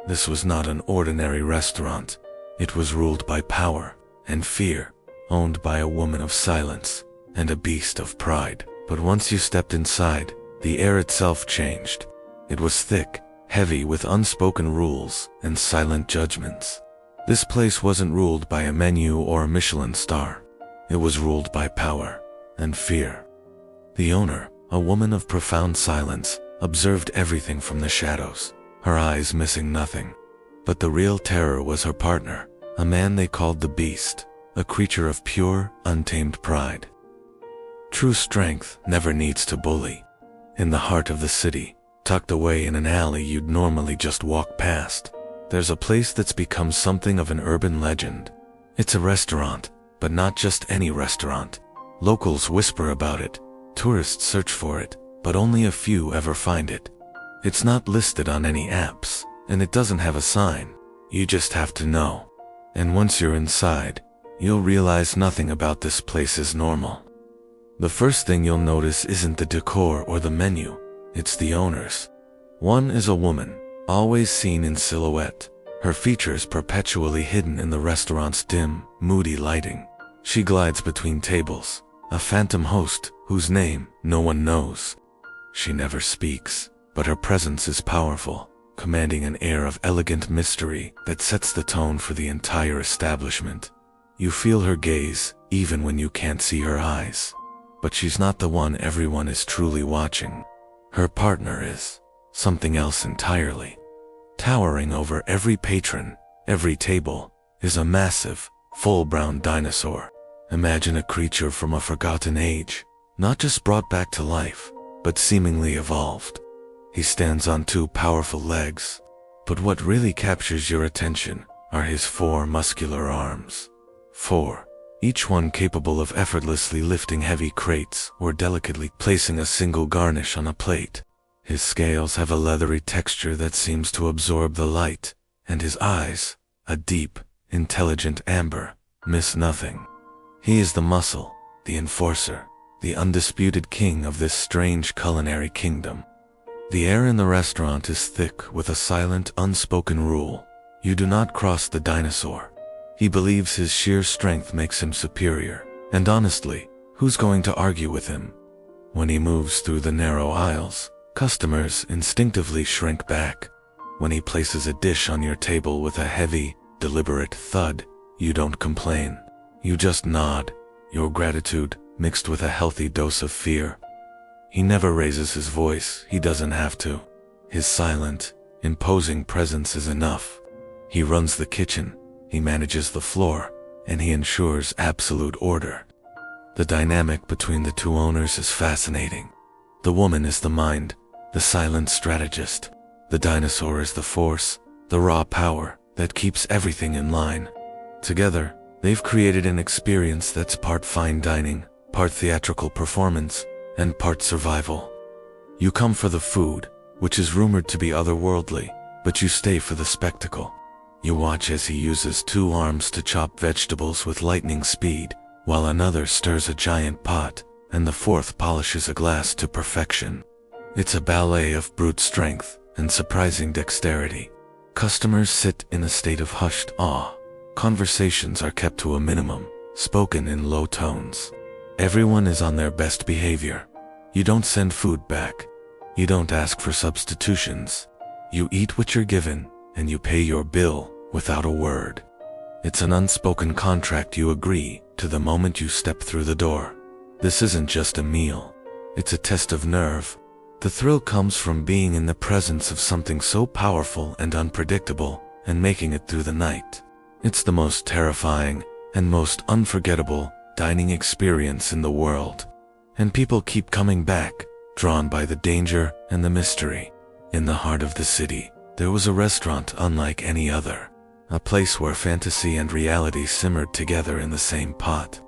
This was not an ordinary restaurant. It was ruled by power and fear, owned by a woman of silence and a beast of pride. But once you stepped inside, the air itself changed. It was thick, heavy with unspoken rules and silent judgments. This place wasn't ruled by a menu or a Michelin star. It was ruled by power and fear. The owner, a woman of profound silence, observed everything from the shadows, her eyes missing nothing. But the real terror was her partner, a man they called the Beast, a creature of pure, untamed pride. True strength never needs to bully. In the heart of the city, tucked away in an alley you'd normally just walk past, there's a place that's become something of an urban legend. It's a restaurant, but not just any restaurant. Locals whisper about it, tourists search for it, but only a few ever find it. It's not listed on any apps, and it doesn't have a sign. You just have to know. And once you're inside, you'll realize nothing about this place is normal. The first thing you'll notice isn't the decor or the menu, it's the owners. One is a woman, always seen in silhouette, her features perpetually hidden in the restaurant's dim, moody lighting. She glides between tables, a phantom host whose name no one knows. She never speaks, but her presence is powerful, commanding an air of elegant mystery that sets the tone for the entire establishment. You feel her gaze, even when you can't see her eyes. But she's not the one everyone is truly watching. Her partner is something else entirely. Towering over every patron, every table, is a massive, full-brown dinosaur. Imagine a creature from a forgotten age, not just brought back to life, but seemingly evolved. He stands on two powerful legs, but what really captures your attention are his 4 muscular arms. 4. Each one capable of effortlessly lifting heavy crates or delicately placing a single garnish on a plate. His scales have a leathery texture that seems to absorb the light, and his eyes, a deep, intelligent amber, miss nothing. He is the muscle, the enforcer, the undisputed king of this strange culinary kingdom. The air in the restaurant is thick with a silent, unspoken rule. You do not cross the dinosaur. He believes his sheer strength makes him superior, and honestly, who's going to argue with him? When he moves through the narrow aisles, customers instinctively shrink back. When he places a dish on your table with a heavy, deliberate thud, you don't complain. You just nod, your gratitude mixed with a healthy dose of fear. He never raises his voice, he doesn't have to. His silent, imposing presence is enough. He runs the kitchen, he manages the floor, and he ensures absolute order. The dynamic between the two owners is fascinating. The woman is the mind, the silent strategist. The dinosaur is the force, the raw power that keeps everything in line. Together, they've created an experience that's part fine dining, part theatrical performance, and part survival. You come for the food, which is rumored to be otherworldly, but you stay for the spectacle. You watch as he uses 2 arms to chop vegetables with lightning speed, while another stirs a giant pot, and the 4th polishes a glass to perfection. It's a ballet of brute strength and surprising dexterity. Customers sit in a state of hushed awe. Conversations are kept to a minimum, spoken in low tones. Everyone is on their best behavior. You don't send food back. You don't ask for substitutions. You eat what you're given, and you pay your bill without a word. It's an unspoken contract you agree to the moment you step through the door. This isn't just a meal. It's a test of nerve. The thrill comes from being in the presence of something so powerful and unpredictable and making it through the night. It's the most terrifying and most unforgettable dining experience in the world. And people keep coming back, drawn by the danger and the mystery. In the heart of the city, there was a restaurant unlike any other. A place where fantasy and reality simmered together in the same pot.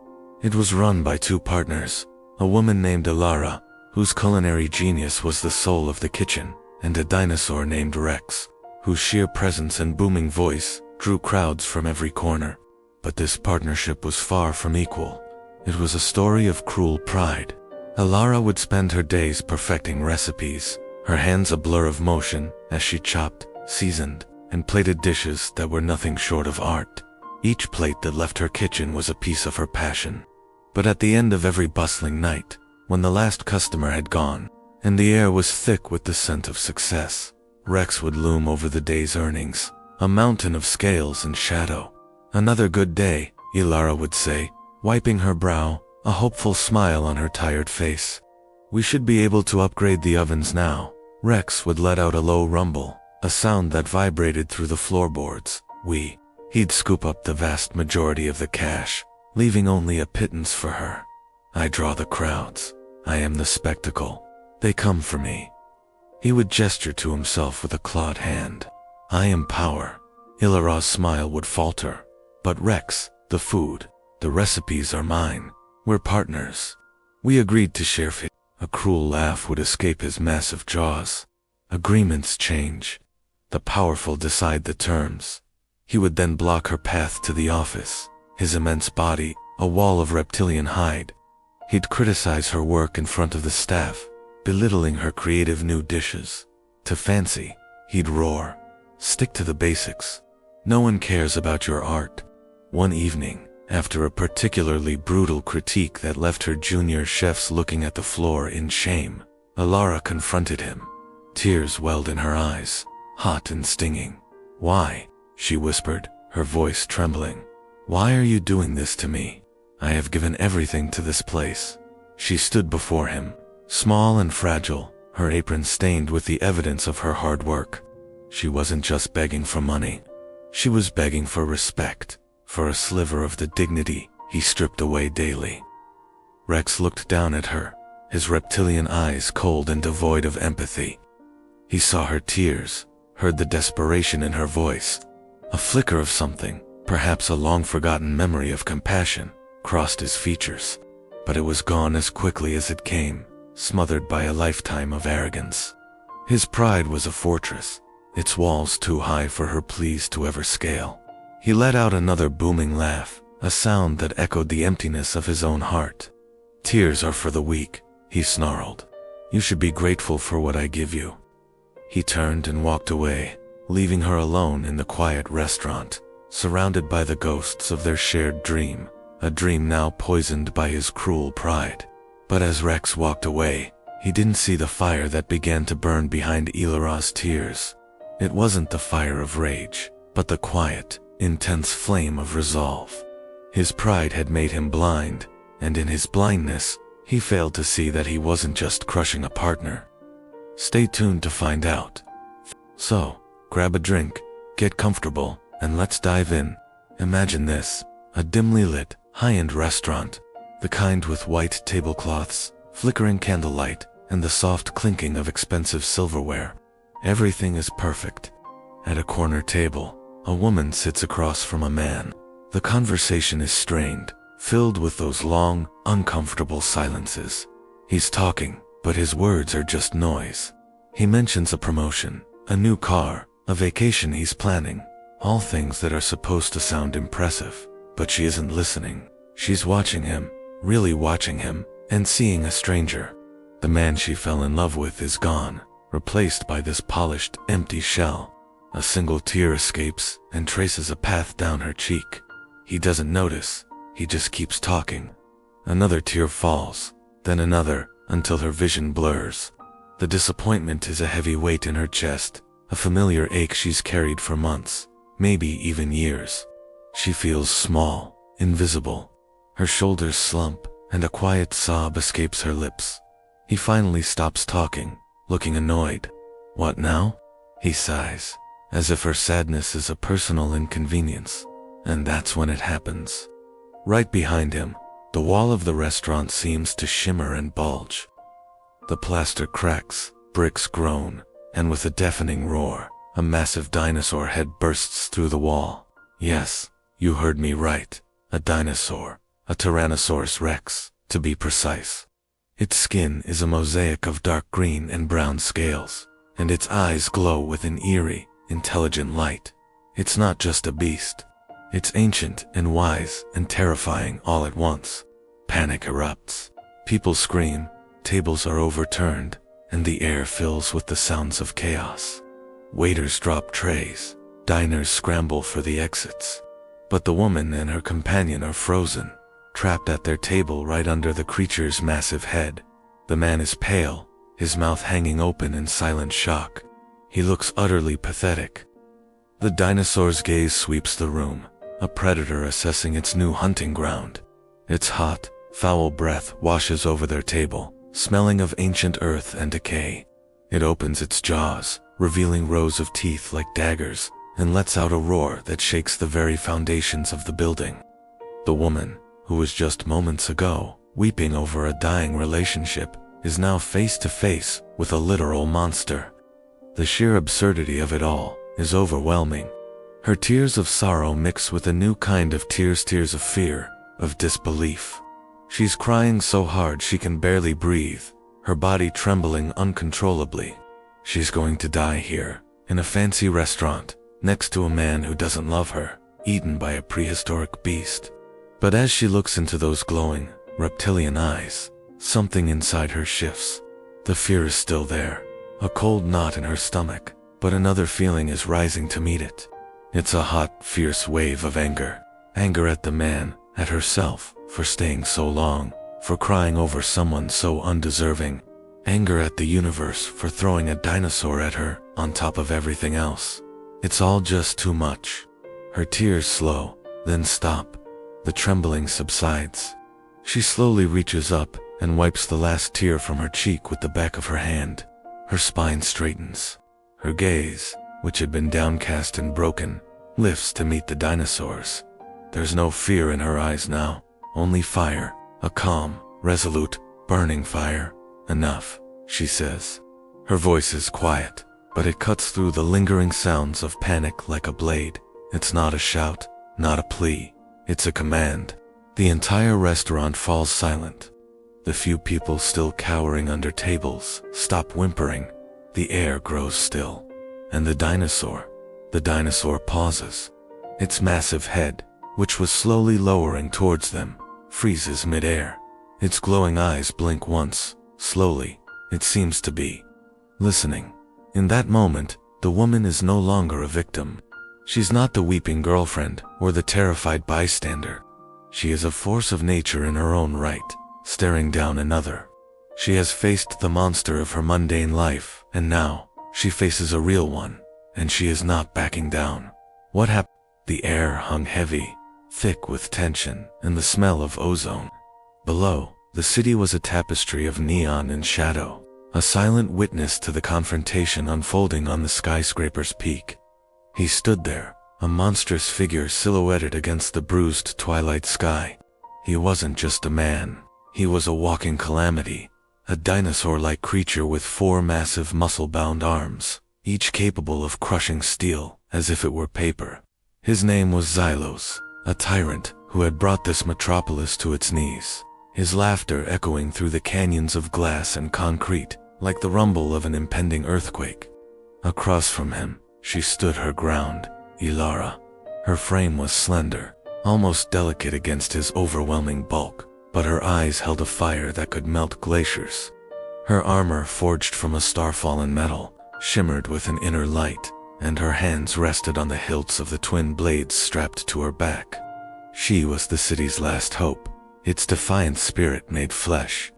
It was run by 2 partners, a woman named Alara, whose culinary genius was the soul of the kitchen, and a dinosaur named Rex, whose sheer presence and booming voice drew crowds from every corner. But this partnership was far from equal. It was a story of cruel pride. Alara would spend her days perfecting recipes, her hands a blur of motion as she chopped, seasoned, and plated dishes that were nothing short of art. Each plate that left her kitchen was a piece of her passion. But at the end of every bustling night, when the last customer had gone, and the air was thick with the scent of success, Rex would loom over the day's earnings, a mountain of scales and shadow. "Another good day," Ilara would say, wiping her brow, a hopeful smile on her tired face. "We should be able to upgrade the ovens now." Rex would let out a low rumble, a sound that vibrated through the floorboards. He'd scoop up the vast majority of the cash, leaving only a pittance for her. "I draw the crowds. I am the spectacle. They come for me." He would gesture to himself with a clawed hand. "I am power." Ilara's smile would falter. "But Rex, the food, the recipes are mine. We're partners. We agreed to share it." A cruel laugh would escape his massive jaws. "Agreements change. The powerful decide the terms." He would then block her path to the office, his immense body a wall of reptilian hide. He'd criticize her work in front of the staff, belittling her creative new dishes. To Fancy, he'd roar, "Stick to the basics. No one cares about your art." One evening, after a particularly brutal critique that left her junior chefs looking at the floor in shame, Ilara confronted him. Tears welled in her eyes, hot and stinging. "Why?" she whispered, her voice trembling. "Why are you doing this to me? I have given everything to this place." She stood before him, small and fragile, her apron stained with the evidence of her hard work. She wasn't just begging for money. She was begging for respect, for a sliver of the dignity he stripped away daily. Rex looked down at her, his reptilian eyes cold and devoid of empathy. He saw her tears, heard the desperation in her voice. A flicker of something, perhaps a long-forgotten memory of compassion, crossed his features. But it was gone as quickly as it came, smothered by a lifetime of arrogance. His pride was a fortress, its walls too high for her pleas to ever scale. He let out another booming laugh, a sound that echoed the emptiness of his own heart. "Tears are for the weak," he snarled. "You should be grateful for what I give you." He turned and walked away, leaving her alone in the quiet restaurant, surrounded by the ghosts of their shared dream, a dream now poisoned by his cruel pride. But as Rex walked away, he didn't see the fire that began to burn behind Ilara's tears. It wasn't the fire of rage, but the quiet, intense flame of resolve. His pride had made him blind, and in his blindness, he failed to see that he wasn't just crushing a partner. Stay tuned to find out. So, grab a drink, get comfortable, and let's dive in. Imagine this, a dimly lit, high-end restaurant, the kind with white tablecloths, flickering candlelight, and the soft clinking of expensive silverware. Everything is perfect. At a corner table, a woman sits across from a man. The conversation is strained, filled with those long, uncomfortable silences. He's talking, but his words are just noise. He mentions a promotion, a new car, a vacation he's planning, all things that are supposed to sound impressive. But she isn't listening. She's watching him, really watching him, and seeing a stranger. The man she fell in love with is gone, replaced by this polished, empty shell. A single tear escapes and traces a path down her cheek. He doesn't notice, he just keeps talking. Another tear falls, then another, until her vision blurs. The disappointment is a heavy weight in her chest, a familiar ache she's carried for months, maybe even years. She feels small, invisible. Her shoulders slump, and a quiet sob escapes her lips. He finally stops talking, looking annoyed. "What now?" he sighs, as if her sadness is a personal inconvenience. And that's when it happens. Right behind him, the wall of the restaurant seems to shimmer and bulge. The plaster cracks, bricks groan, and with a deafening roar, a massive dinosaur head bursts through the wall. Yes, you heard me right. A dinosaur. A Tyrannosaurus Rex, to be precise. Its skin is a mosaic of dark green and brown scales, and its eyes glow with an eerie, intelligent light. It's not just a beast. It's ancient and wise and terrifying all at once. Panic erupts. People scream, tables are overturned, and the air fills with the sounds of chaos. Waiters drop trays. Diners scramble for the exits. But the woman and her companion are frozen, trapped at their table right under the creature's massive head. The man is pale, his mouth hanging open in silent shock. He looks utterly pathetic. The dinosaur's gaze sweeps the room, a predator assessing its new hunting ground. Its hot, foul breath washes over their table, smelling of ancient earth and decay. It opens its jaws, revealing rows of teeth like daggers, and lets out a roar that shakes the very foundations of the building. The woman, who was just moments ago weeping over a dying relationship, is now face to face with a literal monster. The sheer absurdity of it all is overwhelming. Her tears of sorrow mix with a new kind of tears of fear, of disbelief. She's crying so hard she can barely breathe, her body trembling uncontrollably. She's going to die here, in a fancy restaurant, next to a man who doesn't love her, eaten by a prehistoric beast. But as she looks into those glowing, reptilian eyes, something inside her shifts. The fear is still there, a cold knot in her stomach, but another feeling is rising to meet it. It's a hot, fierce wave of anger. Anger at the man, at herself, for staying so long, for crying over someone so undeserving. Anger at the universe for throwing a dinosaur at her, on top of everything else. It's all just too much. Her tears slow, then stop. The trembling subsides. She slowly reaches up and wipes the last tear from her cheek with the back of her hand. Her spine straightens. Her gaze, which had been downcast and broken, lifts to meet the dinosaurs. There's no fear in her eyes now, only fire, a calm, resolute, burning fire. Enough, she says. Her voice is quiet, but it cuts through the lingering sounds of panic like a blade. It's not a shout, not a plea. It's a command. The entire restaurant falls silent. The few people still cowering under tables stop whimpering. The air grows still. And the dinosaur pauses. Its massive head, which was slowly lowering towards them, freezes midair. Its glowing eyes blink once, slowly. It seems to be listening. In that moment, the woman is no longer a victim. She's not the weeping girlfriend or the terrified bystander. She is a force of nature in her own right, staring down another. She has faced the monster of her mundane life, and now, she faces a real one, and she is not backing down. What happened? The air hung heavy, thick with tension and the smell of ozone. Below, the city was a tapestry of neon and shadow, a silent witness to the confrontation unfolding on the skyscraper's peak. He stood there, a monstrous figure silhouetted against the bruised twilight sky. He wasn't just a man, he was a walking calamity, a dinosaur-like creature with 4 massive muscle-bound arms, each capable of crushing steel as if it were paper. His name was Xylos, a tyrant who had brought this metropolis to its knees, his laughter echoing through the canyons of glass and concrete like the rumble of an impending earthquake. Across from him, she stood her ground, Ilara. Her frame was slender, almost delicate against his overwhelming bulk, but her eyes held a fire that could melt glaciers. Her armor, forged from a star-fallen metal, shimmered with an inner light, and her hands rested on the hilts of the twin blades strapped to her back. She was the city's last hope, its defiant spirit made flesh.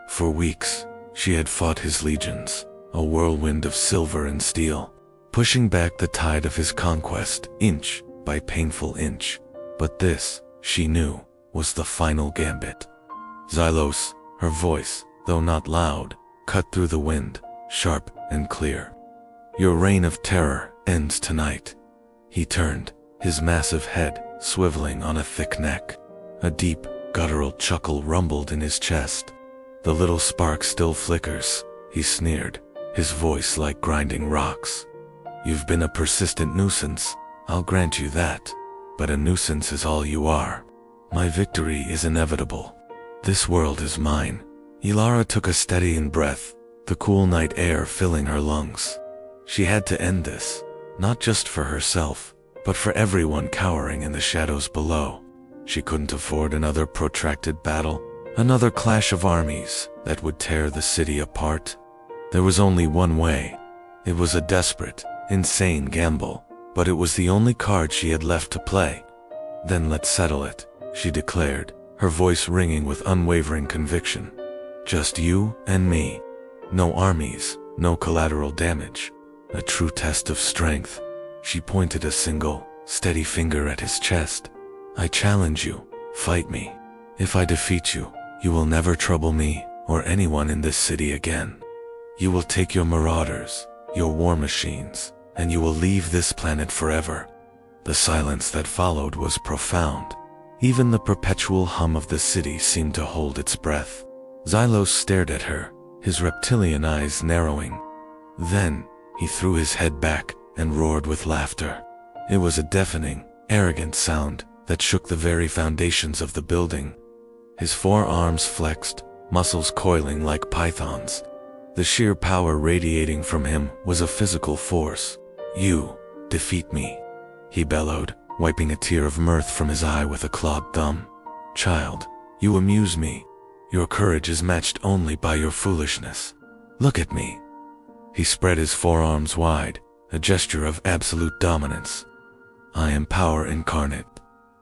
For weeks, she had fought his legions, a whirlwind of silver and steel, pushing back the tide of his conquest, inch by painful inch. But this, she knew, was the final gambit. Xylos, her voice, though not loud, cut through the wind, sharp and clear. Your reign of terror ends tonight. He turned, his massive head swiveling on a thick neck. A deep, guttural chuckle rumbled in his chest. The little spark still flickers, he sneered, his voice like grinding rocks. You've been a persistent nuisance, I'll grant you that, but a nuisance is all you are. My victory is inevitable. This world is mine. Ilara took a steadying breath, the cool night air filling her lungs. She had to end this, not just for herself, but for everyone cowering in the shadows below. She couldn't afford another protracted battle, another clash of armies that would tear the city apart. There was only one way. It was a desperate, insane gamble, but it was the only card she had left to play. "Then let's settle it," she declared, her voice ringing with unwavering conviction. "Just you and me. No armies, no collateral damage. A true test of strength." She pointed a single, steady finger at his chest. "I challenge you, fight me. If I defeat you, you will never trouble me or anyone in this city again. You will take your marauders, your war machines, and you will leave this planet forever." The silence that followed was profound. Even the perpetual hum of the city seemed to hold its breath. Xylos stared at her, his reptilian eyes narrowing. Then, he threw his head back and roared with laughter. It was a deafening, arrogant sound that shook the very foundations of the building. His forearms flexed, muscles coiling like pythons. The sheer power radiating from him was a physical force. "You defeat me," he bellowed, wiping a tear of mirth from his eye with a clawed thumb. "Child, you amuse me. Your courage is matched only by your foolishness. Look at me." He spread his forearms wide, a gesture of absolute dominance. "I am power incarnate.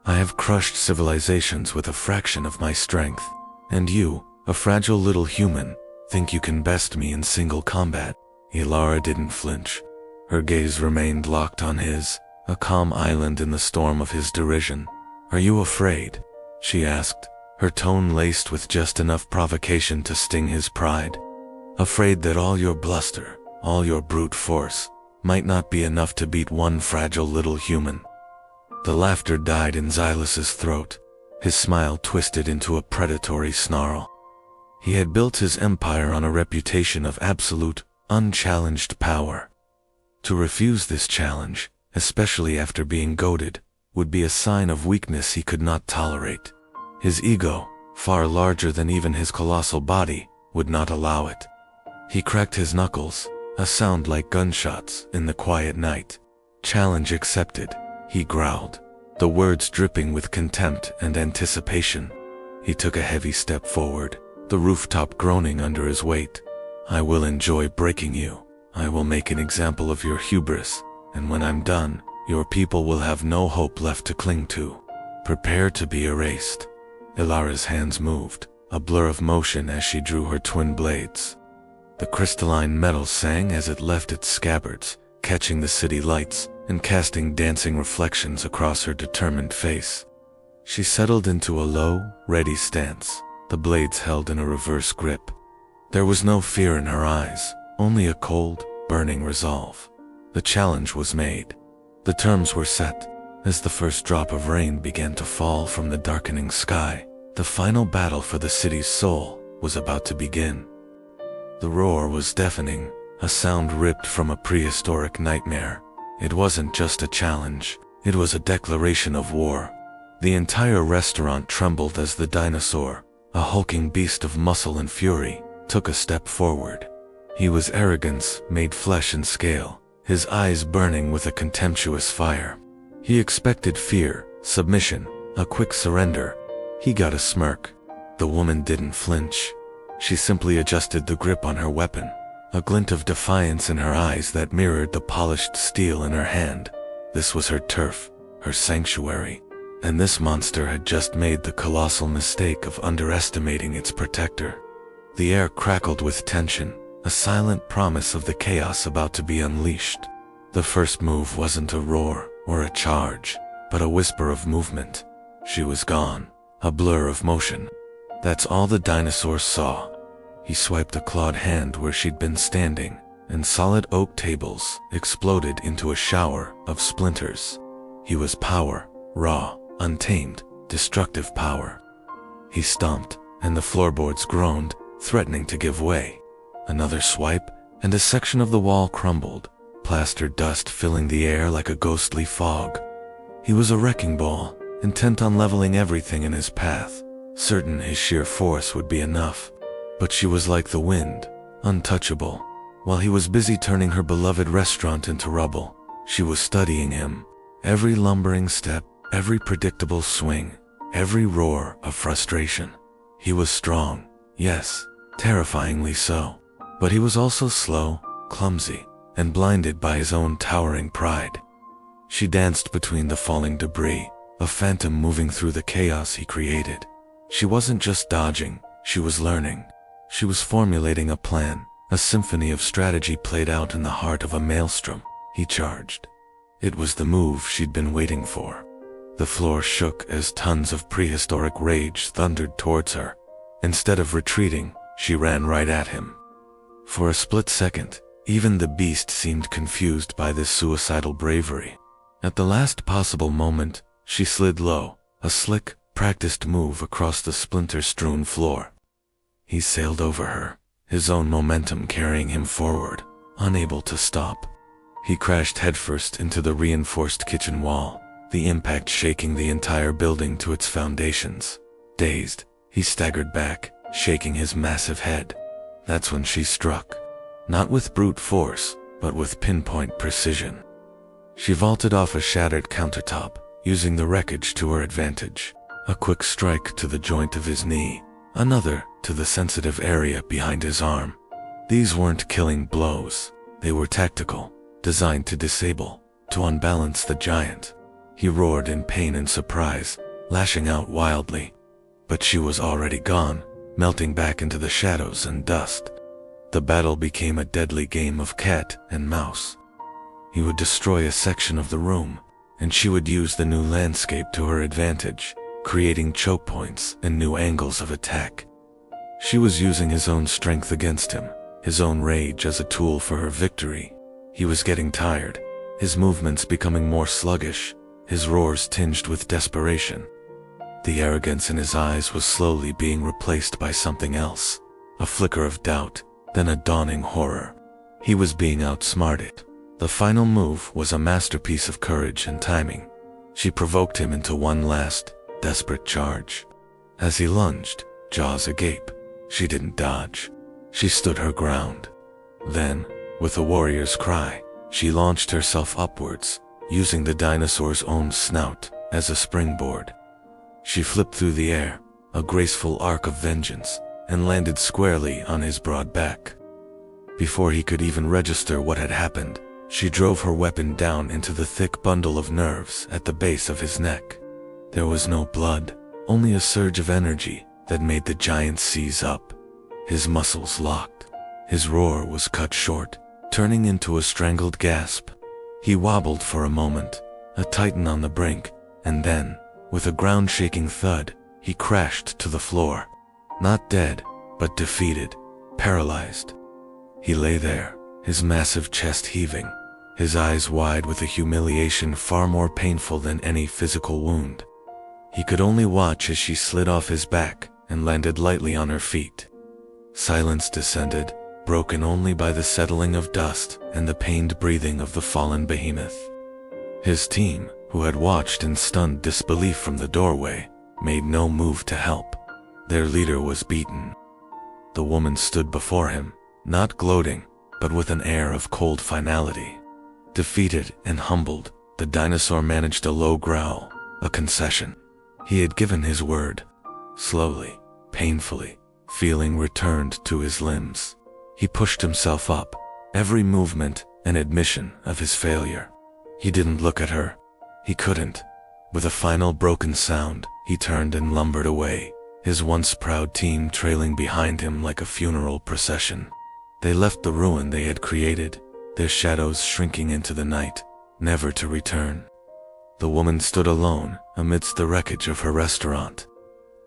I have crushed civilizations with a fraction of my strength. And you, a fragile little human, think you can best me in single combat." Ilara didn't flinch. Her gaze remained locked on his, a calm island in the storm of his derision. "Are you afraid?" she asked, her tone laced with just enough provocation to sting his pride. "Afraid that all your bluster, all your brute force, might not be enough to beat one fragile little human?" The laughter died in Xylos's throat, his smile twisted into a predatory snarl. He had built his empire on a reputation of absolute, unchallenged power. To refuse this challenge, especially after being goaded, would be a sign of weakness he could not tolerate. His ego, far larger than even his colossal body, would not allow it. He cracked his knuckles, a sound like gunshots in the quiet night. "Challenge accepted," he growled, the words dripping with contempt and anticipation. He took a heavy step forward, the rooftop groaning under his weight. "I will enjoy breaking you. I will make an example of your hubris, and when I'm done, your people will have no hope left to cling to. Prepare to be erased." Ilara's hands moved, a blur of motion as she drew her twin blades. The crystalline metal sang as it left its scabbards, catching the city lights and casting dancing reflections across her determined face. She settled into a low, ready stance, the blades held in a reverse grip. There was no fear in her eyes, only a cold, burning resolve. The challenge was made. The terms were set. As the first drop of rain began to fall from the darkening sky, the final battle for the city's soul was about to begin. The roar was deafening, a sound ripped from a prehistoric nightmare. It wasn't just a challenge, it was a declaration of war. The entire restaurant trembled as the dinosaur, a hulking beast of muscle and fury, took a step forward. He was arrogance made flesh and scale, his eyes burning with a contemptuous fire. He expected fear, submission, a quick surrender. He got a smirk. The woman didn't flinch. She simply adjusted the grip on her weapon, a glint of defiance in her eyes that mirrored the polished steel in her hand. This was her turf, her sanctuary, and this monster had just made the colossal mistake of underestimating its protector. The air crackled with tension, a silent promise of the chaos about to be unleashed. The first move wasn't a roar or a charge, but a whisper of movement. She was gone, a blur of motion. That's all the dinosaur saw. He swiped a clawed hand where she'd been standing, and solid oak tables exploded into a shower of splinters. He was power, raw, untamed, destructive power. He stomped, and the floorboards groaned, threatening to give way. Another swipe, and a section of the wall crumbled, plaster dust filling the air like a ghostly fog. He was a wrecking ball, intent on leveling everything in his path, certain his sheer force would be enough. But she was like the wind, untouchable. While he was busy turning her beloved restaurant into rubble, she was studying him. Every lumbering step, every predictable swing, every roar of frustration. He was strong, yes, terrifyingly so. But he was also slow, clumsy, and blinded by his own towering pride. She danced between the falling debris, a phantom moving through the chaos he created. She wasn't just dodging, she was learning. She was formulating a plan, a symphony of strategy played out in the heart of a maelstrom. He charged. It was the move she'd been waiting for. The floor shook as tons of prehistoric rage thundered towards her. Instead of retreating, she ran right at him. For a split second, even the beast seemed confused by this suicidal bravery. At the last possible moment, she slid low, a slick, practiced move across the splinter-strewn floor. He sailed over her, his own momentum carrying him forward, unable to stop. He crashed headfirst into the reinforced kitchen wall, the impact shaking the entire building to its foundations. Dazed, he staggered back, shaking his massive head. That's when she struck. Not with brute force, but with pinpoint precision. She vaulted off a shattered countertop, using the wreckage to her advantage. A quick strike to the joint of his knee, another to the sensitive area behind his arm. These weren't killing blows. They were tactical, designed to disable, to unbalance the giant. He roared in pain and surprise, lashing out wildly. But she was already gone, melting back into the shadows and dust. The battle became a deadly game of cat and mouse. He would destroy a section of the room, and she would use the new landscape to her advantage, creating choke points and new angles of attack. She was using his own strength against him, his own rage as a tool for her victory. He was getting tired, his movements becoming more sluggish, his roars tinged with desperation. The arrogance in his eyes was slowly being replaced by something else, a flicker of doubt, then a dawning horror. He was being outsmarted. The final move was a masterpiece of courage and timing. She provoked him into one last, desperate charge. As he lunged, jaws agape, she didn't dodge. She stood her ground. Then, with a warrior's cry, she launched herself upwards, using the dinosaur's own snout as a springboard. She flipped through the air, a graceful arc of vengeance, and landed squarely on his broad back. Before he could even register what had happened, she drove her weapon down into the thick bundle of nerves at the base of his neck. There was no blood, only a surge of energy that made the giant seize up. His muscles locked. His roar was cut short, turning into a strangled gasp. He wobbled for a moment, a titan on the brink, and then, with a ground-shaking thud, he crashed to the floor. Not dead, but defeated, paralyzed. He lay there, his massive chest heaving, his eyes wide with a humiliation far more painful than any physical wound. He could only watch as she slid off his back and landed lightly on her feet. Silence descended, broken only by the settling of dust and the pained breathing of the fallen behemoth. His team, who had watched in stunned disbelief from the doorway, made no move to help. Their leader was beaten. The woman stood before him, not gloating, but with an air of cold finality. Defeated and humbled, the dinosaur managed a low growl, a concession. He had given his word. Slowly, painfully, feeling returned to his limbs. He pushed himself up, every movement an admission of his failure. He didn't look at her. He couldn't. With a final broken sound, he turned and lumbered away, his once proud team trailing behind him like a funeral procession. They left the ruin they had created, their shadows shrinking into the night, never to return. The woman stood alone amidst the wreckage of her restaurant.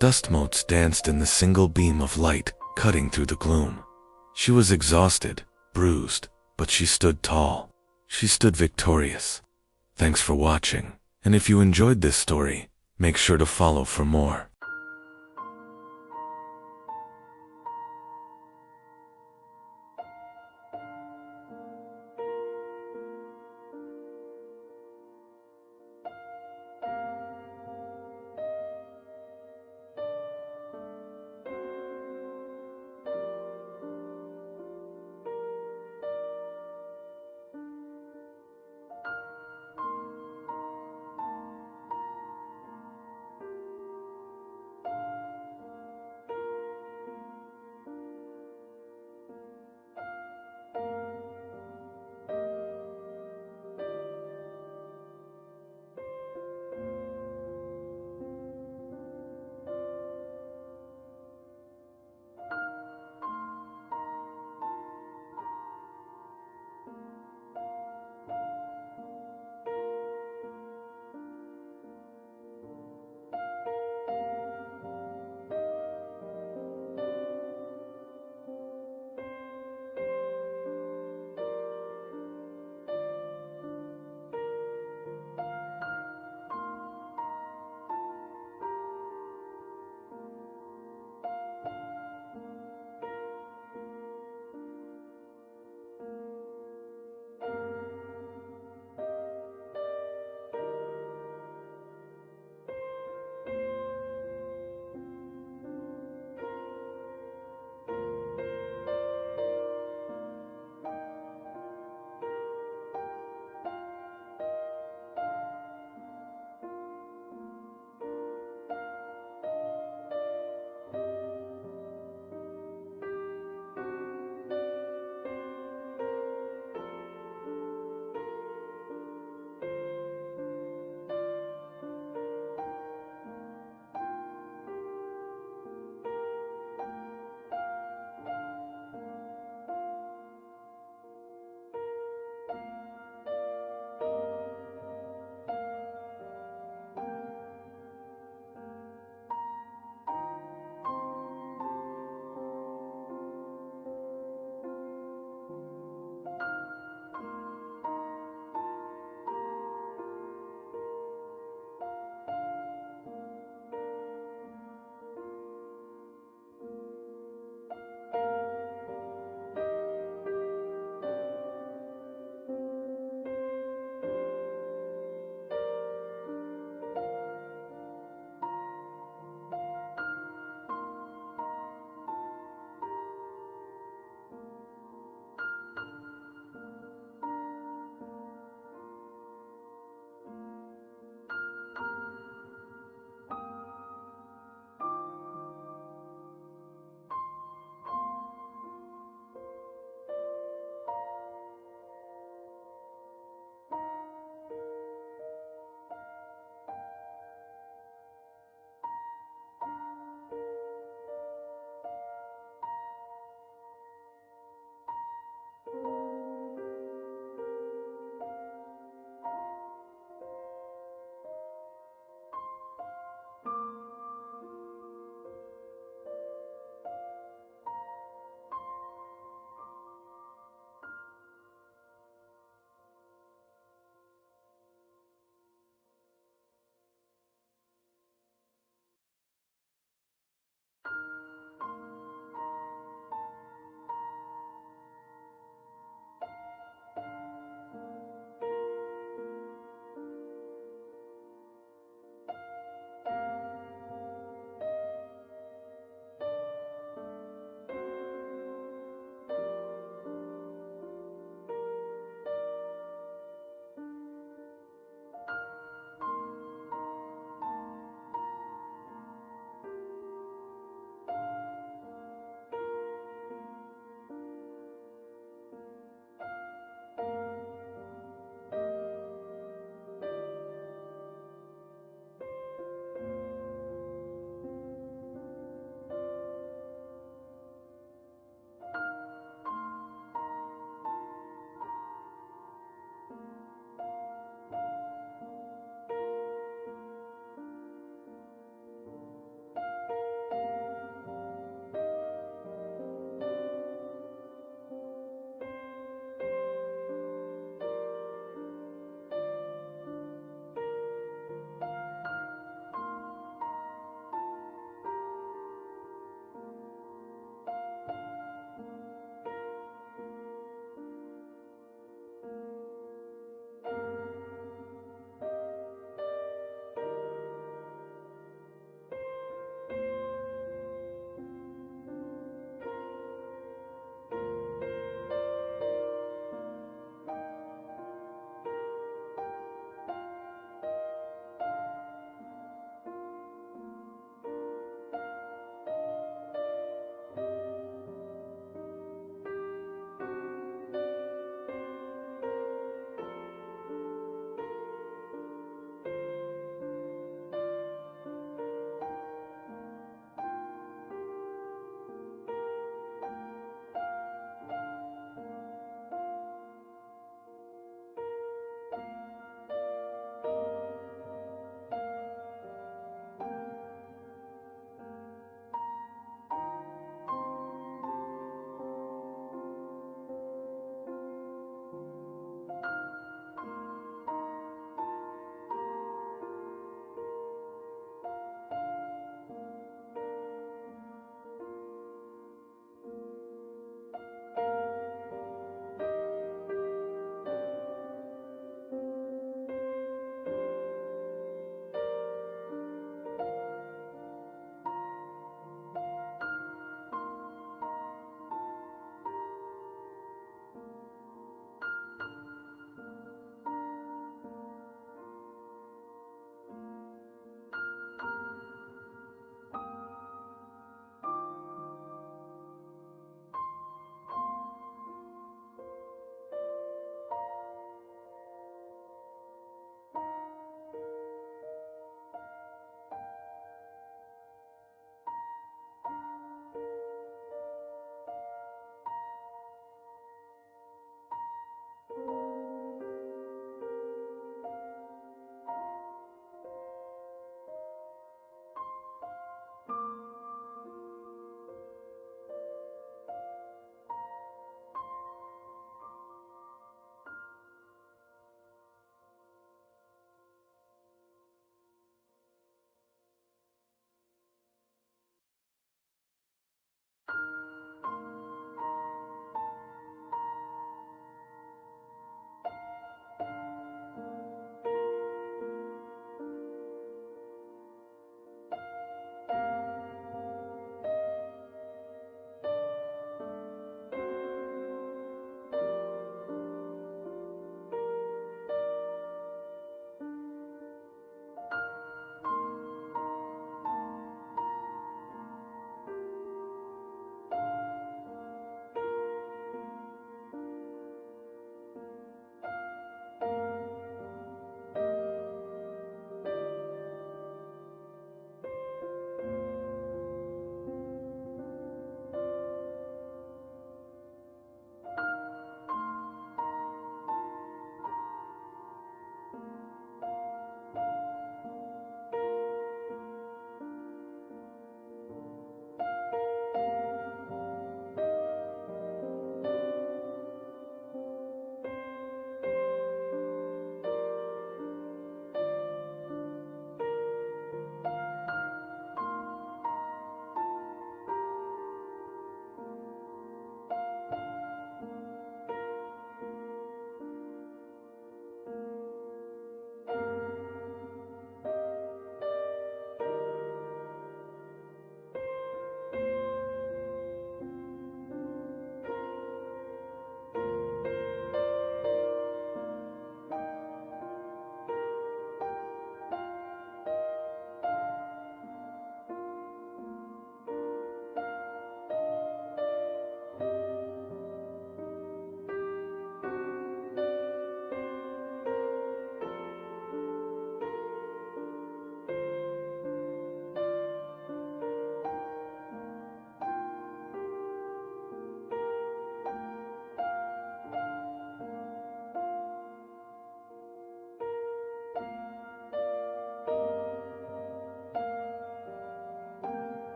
Dust motes danced in the single beam of light cutting through the gloom. She was exhausted, bruised, but she stood tall. She stood victorious. Thanks for watching, and if you enjoyed this story, make sure to follow for more.